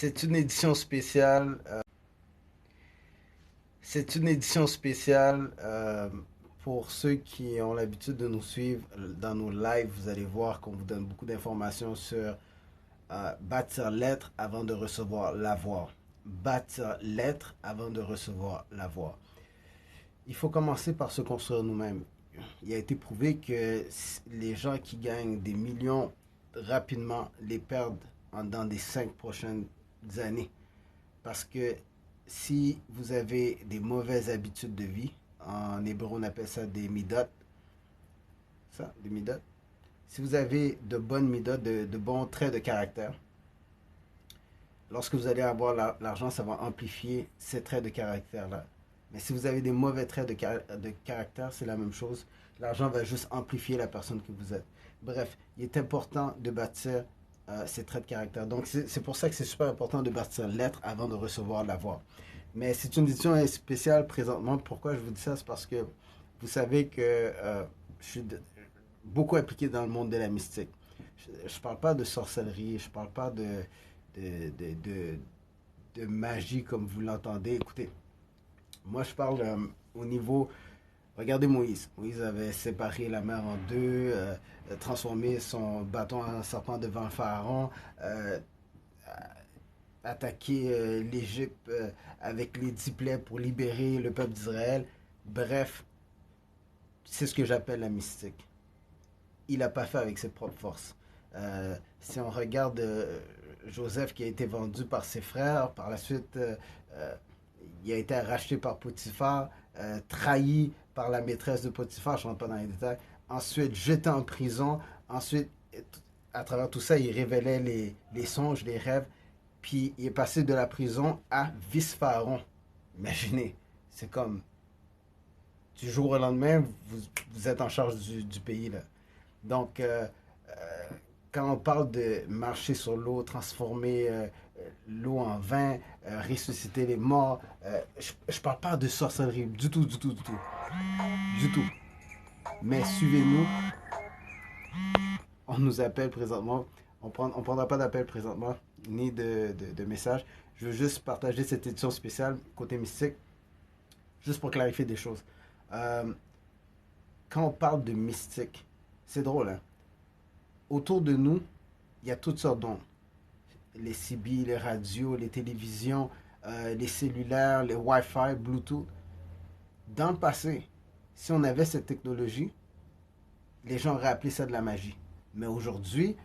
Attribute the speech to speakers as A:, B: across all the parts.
A: C'est une édition spéciale. C'est une édition spéciale pour ceux qui ont l'habitude de nous suivre dans nos lives. Vous allez voir qu'on vous donne beaucoup d'informations sur bâtir l'être avant de recevoir l'avoir. Bâtir l'être avant de recevoir l'avoir. Il faut commencer par se construire nous-mêmes. Il a été prouvé que les gens qui gagnent des millions rapidement les perdent dans les 5 prochaines années. Parce que si vous avez des mauvaises habitudes de vie, en hébreu on appelle ça des midot, des midot. Si vous avez de bonnes midot, de bons traits de caractère, lorsque vous allez avoir l'argent, ça va amplifier ces traits de caractère-là. Mais si vous avez des mauvais traits de caractère, c'est la même chose. L'argent va juste amplifier la personne que vous êtes. Bref, il est important de bâtir ces traits de caractère. Donc, c'est pour ça que c'est super important de bâtir l'être avant de recevoir l'avoir. Mais c'est une édition spéciale présentement. Pourquoi je vous dis ça? C'est parce que vous savez que je suis beaucoup impliqué dans le monde de la mystique. Je ne parle pas de sorcellerie, je ne parle pas de, de, de, de magie comme vous l'entendez. Écoutez, moi je parle au niveau. Regardez Moïse. Moïse avait séparé la mer en deux, transformé son bâton en serpent devant le pharaon, attaqué l'Égypte avec les 10 plaies pour libérer le peuple d'Israël. Bref, c'est ce que j'appelle la mystique. Il n'a pas fait avec ses propres forces. Si on regarde Joseph qui a été vendu par ses frères, par la suite, il a été racheté par Potiphar, trahi par la maîtresse de Potiphar, je ne rentre pas dans les détails, ensuite jeté en prison, ensuite, à travers tout ça, il révélait les songes, les rêves, puis il est passé de la prison à vice-pharaon. Imaginez, c'est comme du jour au lendemain, vous êtes en charge du pays. Là. Donc, quand on parle de marcher sur l'eau, transformer l'eau en vin, ressusciter les morts, je ne parle pas de sorcellerie du tout, du tout, du tout. Du tout. Mais suivez-nous, on nous appelle présentement. On prendra pas d'appel présentement, ni de message. Je veux juste partager cette édition spéciale côté mystique, juste pour clarifier des choses. Euh, Quand on parle de mystique, c'est drôle, hein? Autour de nous, il y a toutes sortes d'ondes. Les CB, les radios, les télévisions, les cellulaires, les Wi-Fi, Bluetooth. Dans le passé, si on avait cette technologie, les gens auraient appelé ça de la magie. Mais aujourd'hui,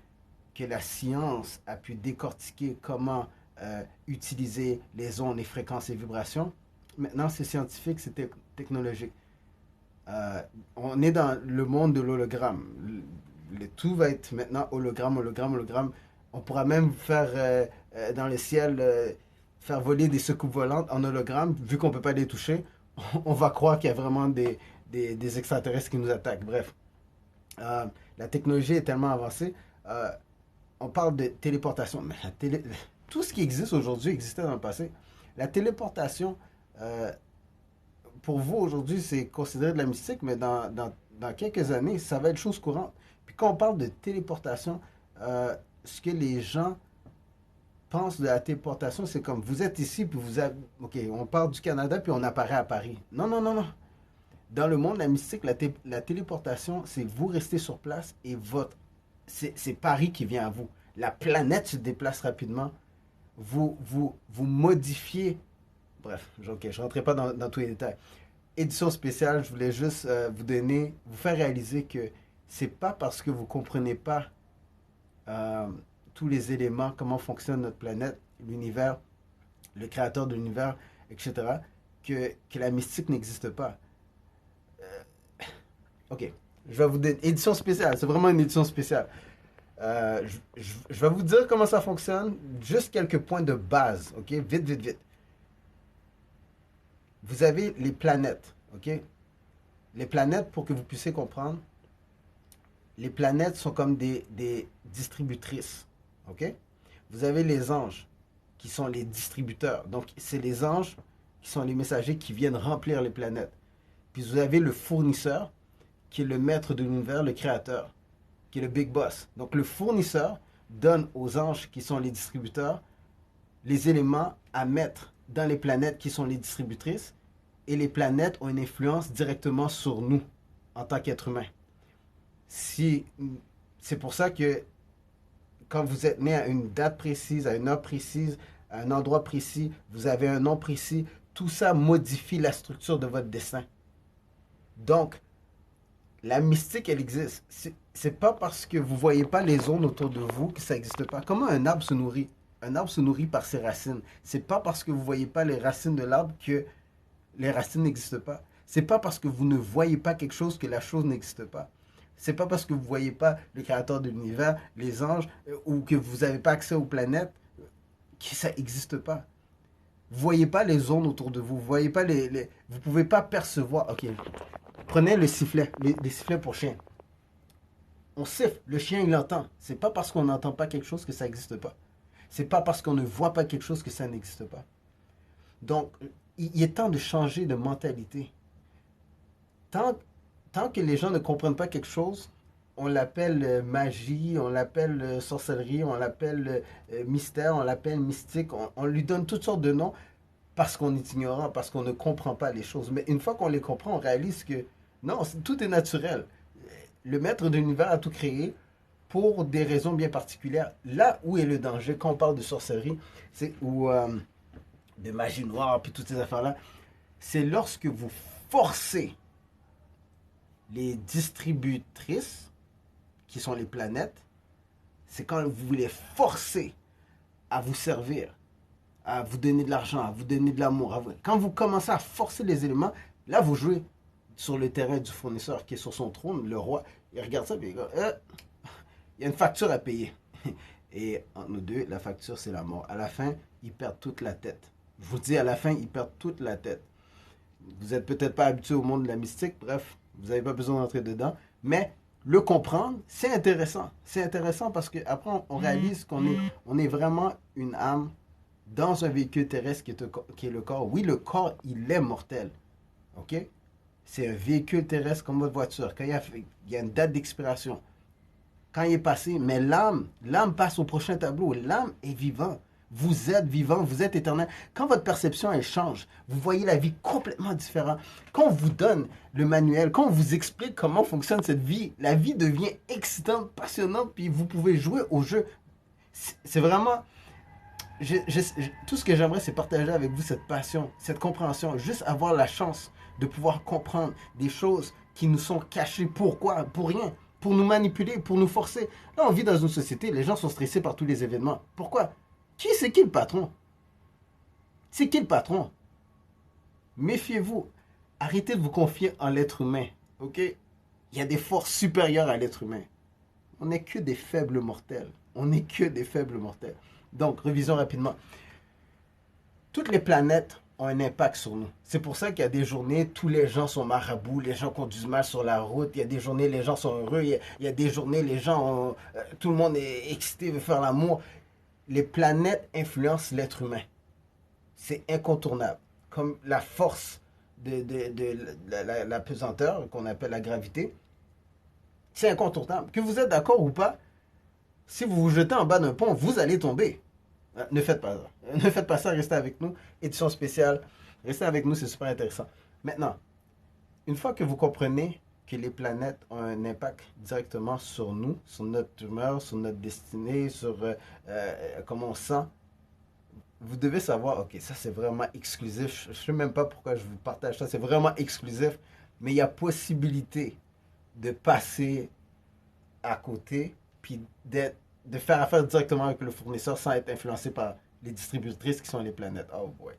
A: que la science a pu décortiquer comment utiliser les ondes, les fréquences et vibrations, maintenant c'est scientifique, c'est technologique. On est dans le monde de l'hologramme. Tout va être maintenant hologramme, hologramme, hologramme. On pourra même faire dans le ciel, faire voler des soucoupes volantes en hologramme, vu qu'on ne peut pas les toucher. On va croire qu'il y a vraiment des extraterrestres qui nous attaquent. Bref, euh, la technologie est tellement avancée. On parle de téléportation, mais tout ce qui existe aujourd'hui existait dans le passé. La téléportation, euh, pour vous aujourd'hui, c'est considéré de la mystique, mais dans quelques années, ça va être chose courante. Puis quand on parle de téléportation, ce que les gens pensent de la téléportation, c'est comme vous êtes ici, puis vous avez. Ok, on part du Canada, puis on apparaît à Paris. Non, non, non, non. Dans le monde de la mystique, la téléportation, c'est vous restez sur place et c'est Paris qui vient à vous. La planète se déplace rapidement. Vous modifiez. Bref, ok, je ne rentrerai pas dans tous les détails. Édition spéciale, je voulais juste vous faire réaliser que c'est pas parce que vous ne comprenez pas euh, tous les éléments, comment fonctionne notre planète, l'univers, le créateur de l'univers, etc., que la mystique n'existe pas. Ok, je vais vous donner édition spéciale, c'est vraiment une édition spéciale. Je vais vous dire comment ça fonctionne, juste quelques points de base, ok, vite, vite, vite. Vous avez les planètes, ok? Les planètes, pour que vous puissiez comprendre, les planètes sont comme des distributrices, ok? Vous avez les anges, qui sont les distributeurs. Donc, c'est les anges qui sont les messagers qui viennent remplir les planètes. Puis vous avez le fournisseur, qui est le maître de l'univers, le créateur, qui est le big boss. Donc, le fournisseur donne aux anges, qui sont les distributeurs, les éléments à mettre dans les planètes qui sont les distributrices, et les planètes ont une influence directement sur nous en tant qu'être humain. Si, c'est pour ça que quand vous êtes né à une date précise, à une heure précise, à un endroit précis, vous avez un nom précis, tout ça modifie la structure de votre destin. Donc, la mystique, elle existe. C'est pas parce que vous voyez pas les zones autour de vous que ça n'existe pas. Comment un arbre se nourrit? Un arbre se nourrit par ses racines. C'est pas parce que vous voyez pas les racines de l'arbre que les racines n'existent pas. C'est pas parce que vous ne voyez pas quelque chose que la chose n'existe pas. C'est pas parce que vous voyez pas le créateur de l'univers, les anges, ou que vous n'avez pas accès aux planètes que ça n'existe pas. Vous voyez pas les zones autour de vous. Vous voyez pas vous pouvez pas percevoir. Ok, prenez le sifflet, les sifflets pour chien. On siffle, le chien il entend. C'est pas parce qu'on n'entend pas quelque chose que ça n'existe pas. C'est pas parce qu'on ne voit pas quelque chose que ça n'existe pas. Donc, il est temps de changer de mentalité. Tant, tant que les gens ne comprennent pas quelque chose, on l'appelle magie, on l'appelle sorcellerie, on l'appelle mystère, on l'appelle mystique, on lui donne toutes sortes de noms parce qu'on est ignorant, parce qu'on ne comprend pas les choses. Mais une fois qu'on les comprend, on réalise que non, tout est naturel. Le maître de l'univers a tout créé pour des raisons bien particulières. Là où est le danger, quand on parle de sorcellerie, ou de magie noire, puis toutes ces affaires-là, c'est lorsque vous forcez les distributrices, qui sont les planètes, c'est quand vous les forcez à vous servir, à vous donner de l'argent, à vous donner de l'amour. Quand vous commencez à forcer les éléments, là, vous jouez sur le terrain du fournisseur qui est sur son trône, le roi. Il regarde ça, et il dit, il y a une facture à payer. Et entre nous deux, la facture, c'est la mort. À la fin, ils perdent toute la tête. Je vous dis, à la fin, ils perdent toute la tête. Vous n'êtes peut-être pas habitué au monde de la mystique, bref, vous n'avez pas besoin d'entrer dedans, mais le comprendre, c'est intéressant. C'est intéressant parce qu'après, on réalise on est vraiment une âme dans un véhicule terrestre qui est le corps. Oui, le corps, il est mortel. OK? C'est un véhicule terrestre comme votre voiture. Quand il y a une date d'expiration, quand il est passé, mais l'âme passe au prochain tableau. L'âme est vivante. Vous êtes vivant, vous êtes éternel. Quand votre perception, elle change, vous voyez la vie complètement différente. Quand on vous donne le manuel, quand on vous explique comment fonctionne cette vie, la vie devient excitante, passionnante, puis vous pouvez jouer au jeu. C'est vraiment... tout ce que j'aimerais, c'est partager avec vous cette passion, cette compréhension. Juste avoir la chance de pouvoir comprendre des choses qui nous sont cachées. Pourquoi? Pour rien. Pour nous manipuler, pour nous forcer. Là, on vit dans une société, les gens sont stressés par tous les événements. Pourquoi? C'est qui le patron? C'est qui le patron? Méfiez-vous. Arrêtez de vous confier en l'être humain. OK? Il y a des forces supérieures à l'être humain. On n'est que des faibles mortels. On n'est que des faibles mortels. Donc, révisons rapidement. Toutes les planètes ont un impact sur nous. C'est pour ça qu'il y a des journées, tous les gens sont marabouts, les gens conduisent mal sur la route. Il y a des journées, les gens sont heureux. Il y a des journées, les gens, tout le monde est excité, veut faire l'amour. Les planètes influencent l'être humain. C'est incontournable. Comme la force de la pesanteur, qu'on appelle la gravité, c'est incontournable. Que vous êtes d'accord ou pas, si vous vous jetez en bas d'un pont, vous allez tomber. Ne faites pas ça. Ne faites pas ça, restez avec nous. Édition spéciale. Restez avec nous, c'est super intéressant. Maintenant, une fois que vous comprenez que les planètes ont un impact directement sur nous, sur notre humeur, sur notre destinée, sur comment on se sent, vous devez savoir, ok, ça c'est vraiment exclusif. Je ne sais même pas pourquoi je vous partage ça. C'est vraiment exclusif. Mais il y a possibilité de passer à côté, puis de faire affaire directement avec le fournisseur sans être influencé par les distributrices qui sont les planètes. Oh boy.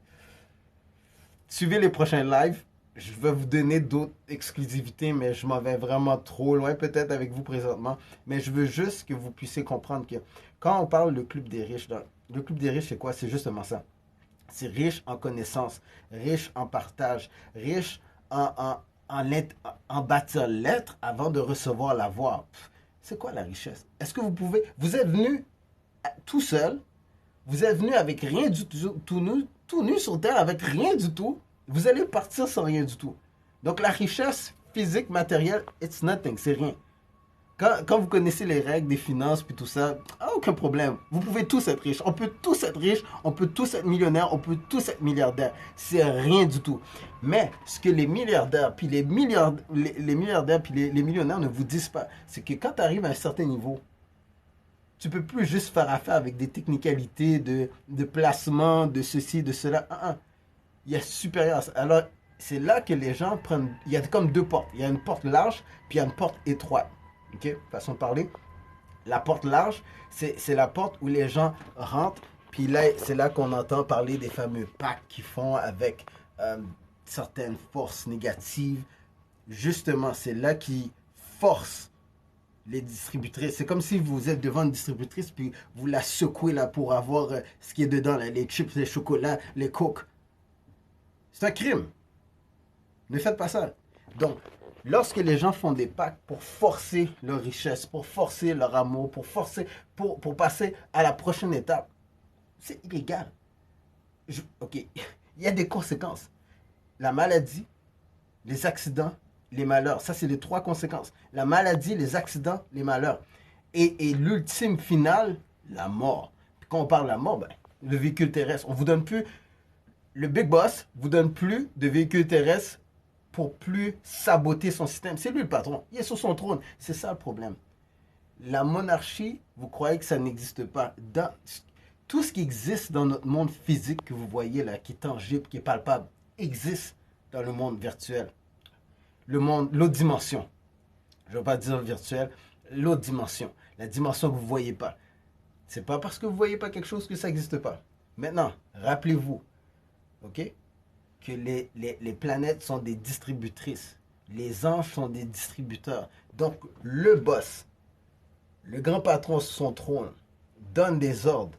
A: Suivez les prochains lives. Je vais vous donner d'autres exclusivités, mais je m'en vais vraiment trop loin peut-être avec vous présentement. Mais je veux juste que vous puissiez comprendre que quand on parle de club des riches, le club des riches, c'est quoi? C'est justement ça. C'est riche en connaissances, riche en partage, riche en bâtir l'être avant de recevoir l'avoir. C'est quoi la richesse? Est-ce que vous pouvez... Vous êtes venu tout seul, vous êtes venu avec rien du tout, tout nu sur terre, avec rien du tout. Vous allez partir sans rien du tout. Donc la richesse physique, matérielle, it's nothing, c'est rien. Quand vous connaissez les règles des finances puis tout ça, aucun problème. Vous pouvez tous être riches. On peut tous être riches, on peut tous être millionnaires, on peut tous être milliardaires. C'est rien du tout. Mais ce que les milliardaires puis les milliardaires puis les millionnaires ne vous disent pas, c'est que quand tu arrives à un certain niveau, tu peux plus juste faire affaire avec des technicalités de placement, de ceci, de cela. Il y a supérieur. Alors, c'est là que les gens prennent. Il y a comme deux portes. Il y a une porte large, puis il y a une porte étroite. OK? Façon de parler. La porte large, c'est la porte où les gens rentrent, puis là, c'est là qu'on entend parler des fameux pactes qu'ils font avec certaines forces négatives. Justement, c'est là qui force les distributrices. C'est comme si vous êtes devant une distributrice, puis vous la secouez là pour avoir ce qui est dedans, là, les chips, les chocolats, les coques. C'est un crime. Ne faites pas ça. Donc, lorsque les gens font des pactes pour forcer leur richesse, pour forcer leur amour, pour passer à la prochaine étape, c'est illégal. Ok, il y a des conséquences. La maladie, les accidents, les malheurs. Ça, c'est les trois conséquences. La maladie, les accidents, les malheurs. Et l'ultime finale, la mort. Puis quand on parle de la mort, ben, le véhicule terrestre. On vous donne plus... Le Big Boss vous donne plus de véhicule terrestre pour plus saboter son système. C'est lui le patron. Il est sur son trône. C'est ça le problème. La monarchie, vous croyez que ça n'existe pas. Tout ce qui existe dans notre monde physique que vous voyez là, qui est tangible, qui est palpable, existe dans le monde virtuel. Le monde, l'autre dimension. Je ne veux pas dire virtuel, l'autre dimension. La dimension que vous ne voyez pas. C'est pas parce que vous ne voyez pas quelque chose que ça n'existe pas. Maintenant, rappelez-vous, ok, que les planètes sont des distributrices. Les anges sont des distributeurs. Donc, le boss, le grand patron sur son trône, donne des ordres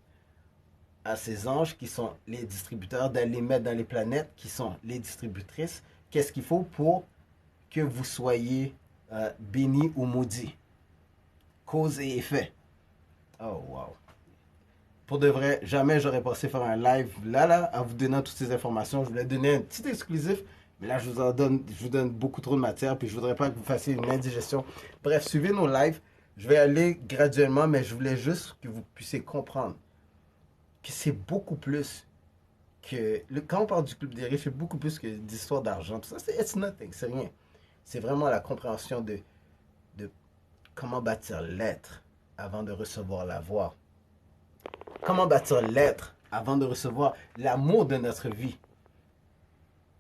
A: à ces anges qui sont les distributeurs d'aller mettre dans les planètes qui sont les distributrices. Qu'est-ce qu'il faut pour que vous soyez béni ou maudit? Cause et effet. Oh, wow. Pour de vrai, jamais j'aurais pensé faire un live là, en vous donnant toutes ces informations. Je voulais donner un petit exclusif, mais là, je vous donne beaucoup trop de matière, puis je voudrais pas que vous fassiez une indigestion. Bref, suivez nos lives. Je vais aller graduellement, mais je voulais juste que vous puissiez comprendre que c'est beaucoup plus quand on parle du club des riches, c'est beaucoup plus que d'histoire d'argent. Tout ça, c'est it's nothing, c'est rien. C'est vraiment la compréhension de comment bâtir l'être avant de recevoir l'avoir. Comment bâtir l'être avant de recevoir l'amour de notre vie.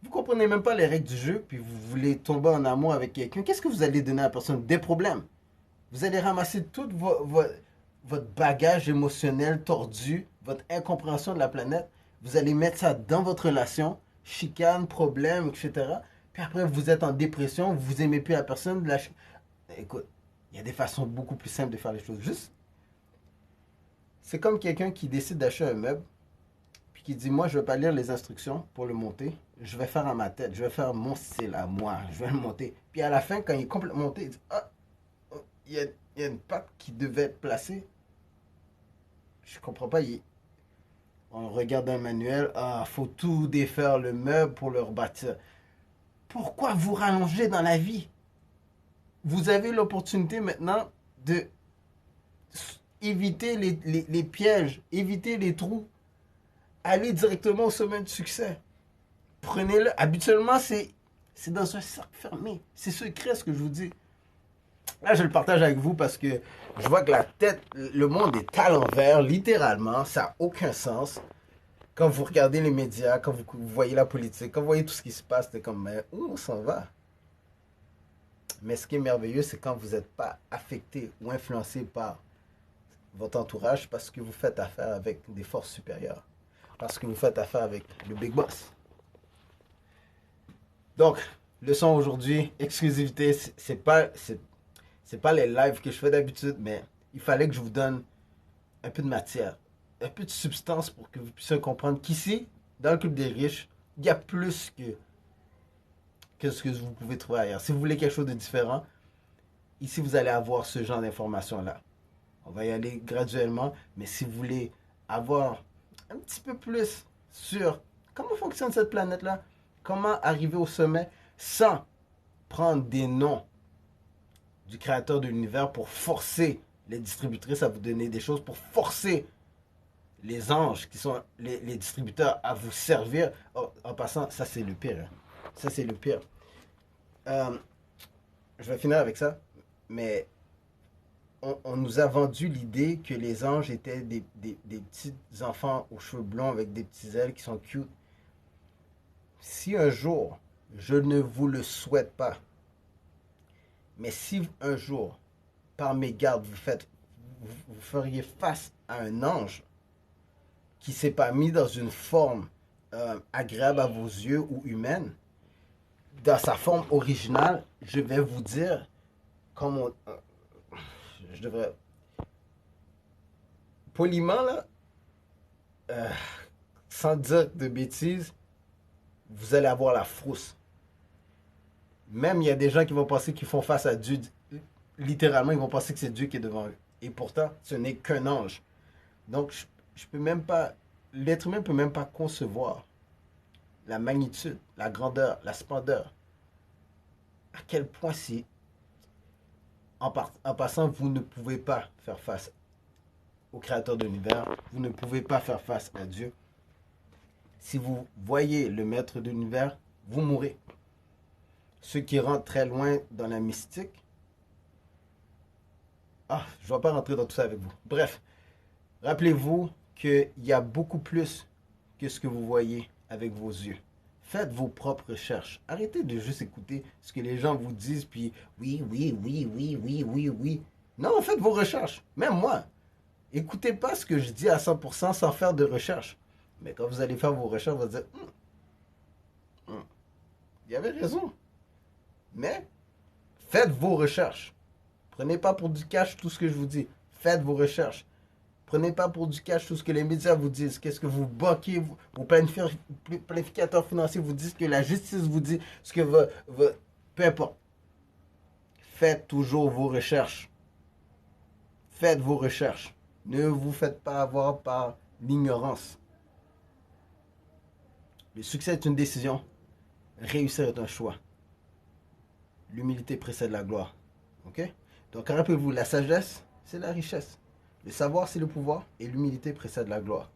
A: Vous comprenez même pas les règles du jeu, puis vous voulez tomber en amour avec quelqu'un. Qu'est-ce que vous allez donner à la personne? Des problèmes. Vous allez ramasser tout votre bagage émotionnel tordu, votre incompréhension de la planète. Vous allez mettre ça dans votre relation, chicane, problème, etc. Puis après, vous êtes en dépression, vous aimez plus la personne. Écoute, il y a des façons beaucoup plus simples de faire les choses. Juste, c'est comme quelqu'un qui décide d'acheter un meuble, puis qui dit, moi, je ne vais pas lire les instructions pour le monter. Je vais faire à ma tête, je vais faire mon style à moi, je vais le monter. Puis à la fin, quand il est complètement monté, il dit, ah, il y a une patte qui devait être placée. Je comprends pas. On regarde un manuel. Ah, faut tout défaire le meuble pour le rebâtir. Pourquoi vous rallonger dans la vie? Vous avez l'opportunité maintenant de éviter les pièges, éviter les trous, aller directement au sommet du succès. Prenez-le. Habituellement, c'est dans un cercle fermé. C'est secret ce que je vous dis. Là, je le partage avec vous parce que je vois que la tête, le monde est à l'envers, littéralement. Ça n'a aucun sens. Quand vous regardez les médias, quand vous voyez la politique, quand vous voyez tout ce qui se passe, c'est comme, mais où on s'en va? Mais ce qui est merveilleux, c'est quand vous n'êtes pas affecté ou influencé par votre entourage parce que vous faites affaire avec des forces supérieures. Parce que vous faites affaire avec le Big Boss. Donc, leçon aujourd'hui, exclusivité, c'est pas les lives que je fais d'habitude, mais il fallait que je vous donne un peu de matière, un peu de substance pour que vous puissiez comprendre qu'ici, dans le club des riches, il y a plus que ce que vous pouvez trouver ailleurs. Si vous voulez quelque chose de différent, ici vous allez avoir ce genre d'informations-là. On va y aller graduellement, mais si vous voulez avoir un petit peu plus sur comment fonctionne cette planète-là, comment arriver au sommet sans prendre des noms du créateur de l'univers pour forcer les distributrices à vous donner des choses, pour forcer les anges qui sont les distributeurs à vous servir. En passant, ça c'est le pire. Hein. Ça c'est le pire. Euh, je vais finir avec ça, mais on nous a vendu l'idée que les anges étaient des petits enfants aux cheveux blonds avec des petits ailes qui sont cute. Si un jour, je ne vous le souhaite pas, mais si un jour, par mégarde, vous feriez face à un ange qui s'est pas mis dans une forme agréable à vos yeux ou humaine, dans sa forme originale, je vais vous dire, comme je devrais, poliment là, euh, sans dire de bêtises, vous allez avoir la frousse. Même il y a des gens qui vont penser qu'ils font face à Dieu, littéralement, ils vont penser que c'est Dieu qui est devant eux. Et pourtant, ce n'est qu'un ange. Donc, je peux même pas, l'être humain ne peut même pas concevoir la magnitude, la grandeur, la splendeur. À quel point si, en passant, vous ne pouvez pas faire face au Créateur de l'univers, vous ne pouvez pas faire face à Dieu. Si vous voyez le Maître de l'univers, vous mourrez. Ceux qui rentrent très loin dans la mystique, je ne vais pas rentrer dans tout ça avec vous. Bref, rappelez-vous qu'il y a beaucoup plus que ce que vous voyez avec vos yeux. Faites vos propres recherches. Arrêtez de juste écouter ce que les gens vous disent, puis oui, oui, oui, oui, oui, oui, oui. Non, faites vos recherches. Même moi. Écoutez pas ce que je dis à 100% sans faire de recherche. Mais quand vous allez faire vos recherches, vous allez dire, il y avait raison. Mais faites vos recherches. Prenez pas pour du cash tout ce que je vous dis. Faites vos recherches. Prenez pas pour du cash tout ce que les médias vous disent. Qu'est-ce que vous banquiers, vos planificateurs financiers vous disent, que la justice vous dit, ce que peu importe. Faites toujours vos recherches. Faites vos recherches. Ne vous faites pas avoir par l'ignorance. Le succès est une décision. Réussir est un choix. L'humilité précède la gloire. Ok? Donc rappelez-vous, la sagesse, c'est la richesse. Le savoir, c'est le pouvoir. Et l'humilité précède la gloire.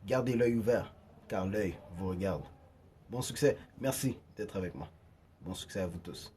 A: Gardez l'œil ouvert, car l'œil vous regarde. Bon succès. Merci d'être avec moi. Bon succès à vous tous.